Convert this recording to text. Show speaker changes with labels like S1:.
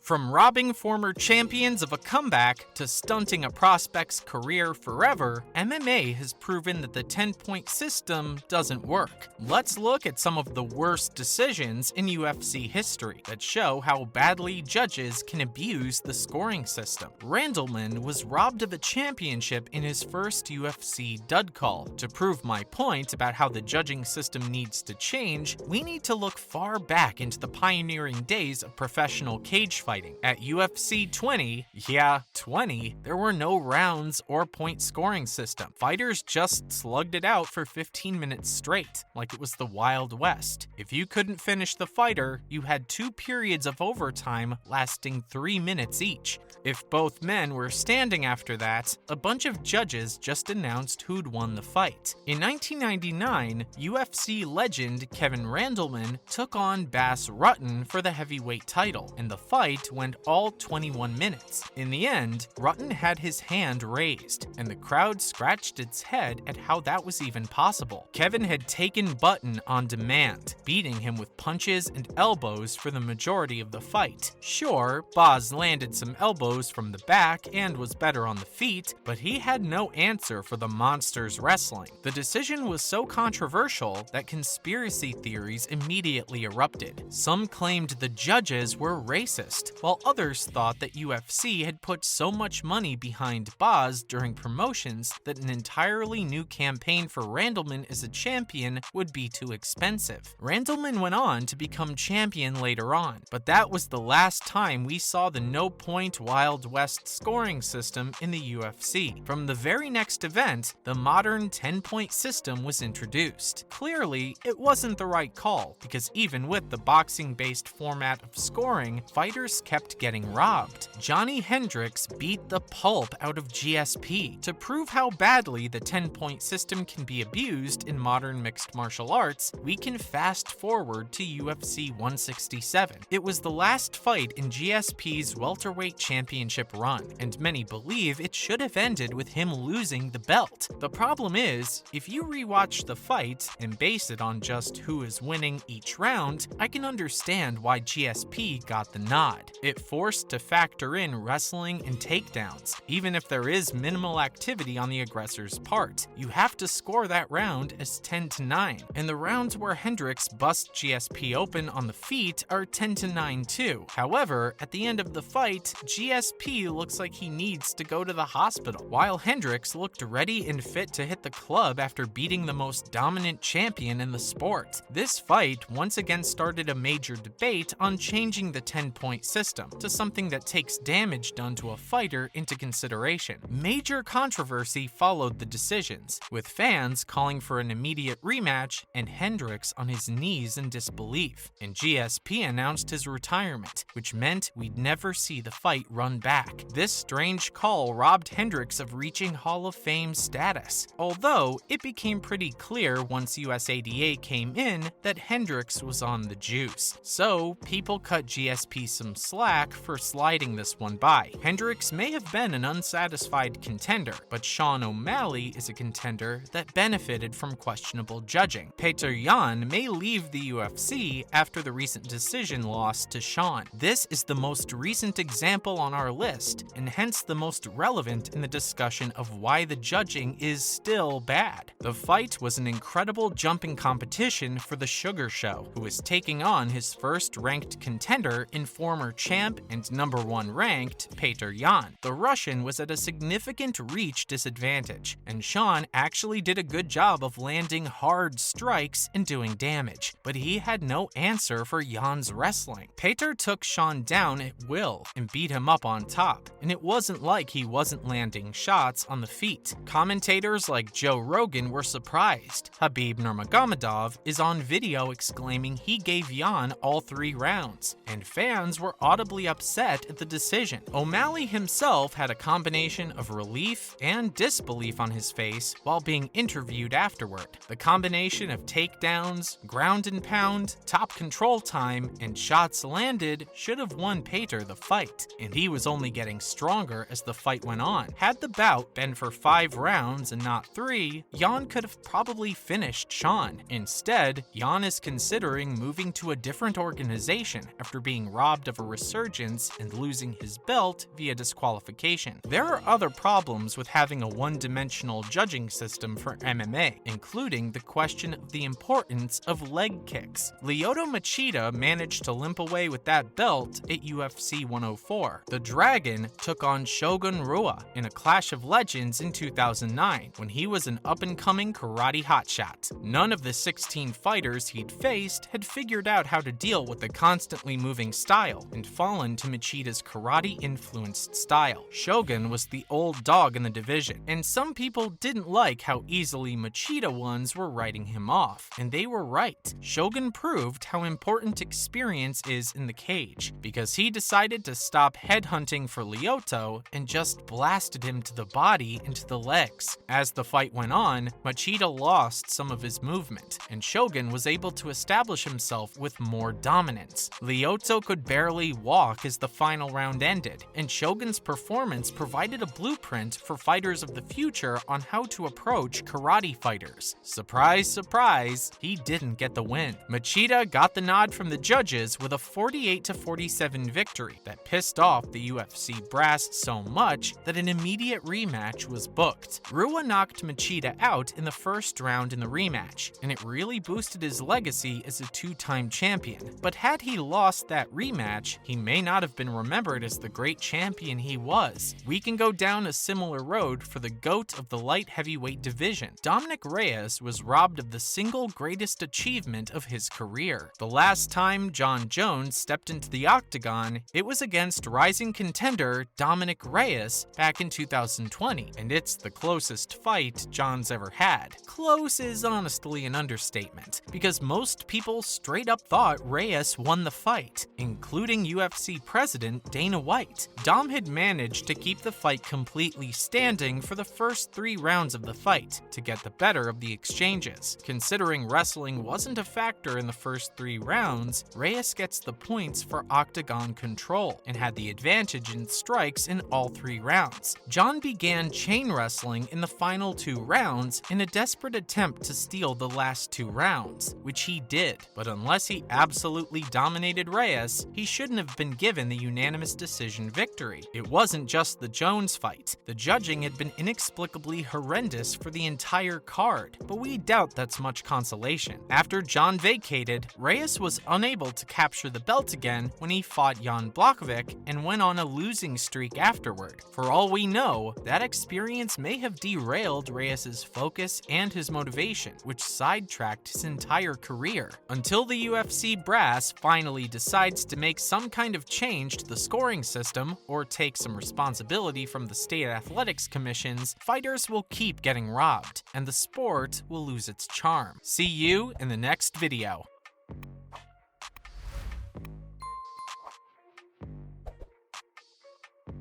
S1: From robbing former champions of a comeback to stunting a prospect's career forever, MMA has proven that the 10-point system doesn't work. Let's look at some of the worst decisions in UFC history that show how badly judges can abuse the scoring system. Randleman was robbed of a championship in his first UFC dud call. To prove my point about how the judging system needs to change, we need to look far back into the pioneering days of professional cage fighting. At UFC 20, there were no rounds or point scoring system. Fighters just slugged it out for 15 minutes straight, like it was the Wild West. If you couldn't finish the fighter, you had 2 periods of overtime lasting 3 minutes each. If both men were standing after that, a bunch of judges just announced who'd won the fight. In 1999, UFC legend Kevin Randleman took on Bas Rutten for the heavyweight title, and the fight went all 21 minutes. In the end, Rutten had his hand raised, and the crowd scratched its head at how that was even possible. Kevin had taken Button on demand, beating him with punches and elbows for the majority of the fight. Sure, Bas landed some elbows from the back and was better on the feet, but he had no answer for the monster's wrestling. The decision was so controversial that conspiracy theories immediately erupted. Some claimed the judges were racist, while others thought that UFC had put so much money behind Bas during promotions that an entirely new campaign for Randleman as a champion would be too expensive. Randleman went on to become champion later on, but that was the last time we saw the no-point Wild West scoring system in the UFC. From the very next event, the modern 10-point system was introduced. Clearly, it wasn't the right call, because even with the boxing-based format of scoring, fighters kept getting robbed. Johnny Hendricks beat the pulp out of GSP. To prove how badly the 10-point system can be abused in modern mixed martial arts, we can fast forward to UFC 167. It was the last fight in GSP's welterweight championship run, and many believe it should have ended with him losing the belt. The problem is, if you rewatch the fight and base it on just who is winning each round, I can understand why GSP got the nod. It forced to factor in wrestling and takedowns. Even if there is minimal activity on the aggressor's part, you have to score that round as 10-9. And the rounds where Hendricks busts GSP open on the feet are 10-9 too. However, at the end of the fight, GSP looks like he needs to go to the hospital, while Hendricks looked ready and fit to hit the club after beating the most dominant champion in the sport. This fight once again started a major debate on changing the 10-point system to something that takes damage done to a fighter into consideration. Major controversy followed the decisions, with fans calling for an immediate rematch and Hendricks on his knees in disbelief. And GSP announced his retirement, which meant we'd never see the fight run back. This strange call robbed Hendricks of reaching Hall of Fame status, although it became pretty clear once USADA came in that Hendricks was on the juice. So people cut GSP some slack for sliding this one by. Hendricks may have been an unsatisfied contender, but Sean O'Malley is a contender that benefited from questionable judging. Petr Yan may leave the UFC after the recent decision loss to Sean. This is the most recent example on our list, and hence the most relevant in the discussion of why the judging is still bad. The fight was an incredible jumping competition for the Sugar Show, who is taking on his first ranked contender in former champ and #1 ranked Petr Yan. The Russian was at a significant reach disadvantage, and Sean actually did a good job of landing hard strikes and doing damage, but he had no answer for Yan's wrestling. Petr took Sean down at will and beat him up on top, and it wasn't like he wasn't landing shots on the feet. Commentators like Joe Rogan were surprised. Khabib Nurmagomedov is on video exclaiming he gave Yan all 3 rounds, and fans were audibly upset at the decision. O'Malley himself had a combination of relief and disbelief on his face while being interviewed afterward. The combination of takedowns, ground and pound, top control time, and shots landed should have won Petr the fight, and he was only getting stronger as the fight went on. Had the bout been for 5 rounds and not 3, Yan could have probably finished Sean. Instead, Yan is considering moving to a different organization after being robbed of a resurgence and losing his belt via disqualification. There are other problems with having a one-dimensional judging system for MMA, including the question of the importance of leg kicks. Lyoto Machida managed to limp away with that belt at UFC 104. The Dragon took on Shogun Rua in a Clash of Legends in 2009, when he was an up-and-coming karate hotshot. None of the 16 fighters he'd faced had figured out how to deal with the constantly moving style and fallen to Machida's karate-influenced style. Shogun was the old dog in the division, and some people didn't like how easily Machida ones were writing him off, and they were right. Shogun proved how important experience is in the cage, because he decided to stop headhunting for Lyoto and just blasted him to the body and to the legs. As the fight went on, Machida lost some of his movement, and Shogun was able to establish himself with more dominance. Lyoto could barely walk as the final round ended, and Shogun's performance provided a blueprint for fighters of the future on how to approach karate fighters. Surprise, surprise, he didn't get the win. Machida got the nod from the judges with a 48-47 victory that pissed off the UFC brass so much that an immediate rematch was booked. Rua knocked Machida out in the first round in the rematch, and it really boosted his legacy as a two-time champion. But had he lost that rematch, he may not have been remembered as the great champion he was. We can go down a similar road for the GOAT of the light heavyweight division. Dominic Reyes was robbed of the single greatest achievement of his career. The last time Jon Jones stepped into the octagon, it was against rising contender Dominic Reyes back in 2020, and it's the closest fight Jon's ever had. Close is honestly an understatement, because most people straight up thought Reyes won the fight, including UFC president Dana White. Dom had managed to keep the fight completely standing for the first 3 rounds of the fight to get the better of the exchanges. Considering wrestling wasn't a factor in the first 3 rounds, Reyes gets the points for octagon control and had the advantage in strikes in all 3 rounds. Jon began chain wrestling in the final 2 rounds in a desperate attempt to steal the last 2 rounds, which he did, but unless he absolutely dominated Reyes, he shouldn't have been given the unanimous decision victory. It wasn't just the Jones fight. The judging had been inexplicably horrendous for the entire card, but we doubt that's much consolation. After Jon vacated, Reyes was unable to capture the belt again when he fought Jan Blachowicz and went on a losing streak afterward. For all we know, that experience may have derailed Reyes' focus and his motivation, which sidetracked his entire career. Until the UFC brass finally decides to make some kind of change to the scoring system or take some responsibility from the state athletics commissions, fighters will keep getting robbed, and the sport will lose its charm. See you in the next video.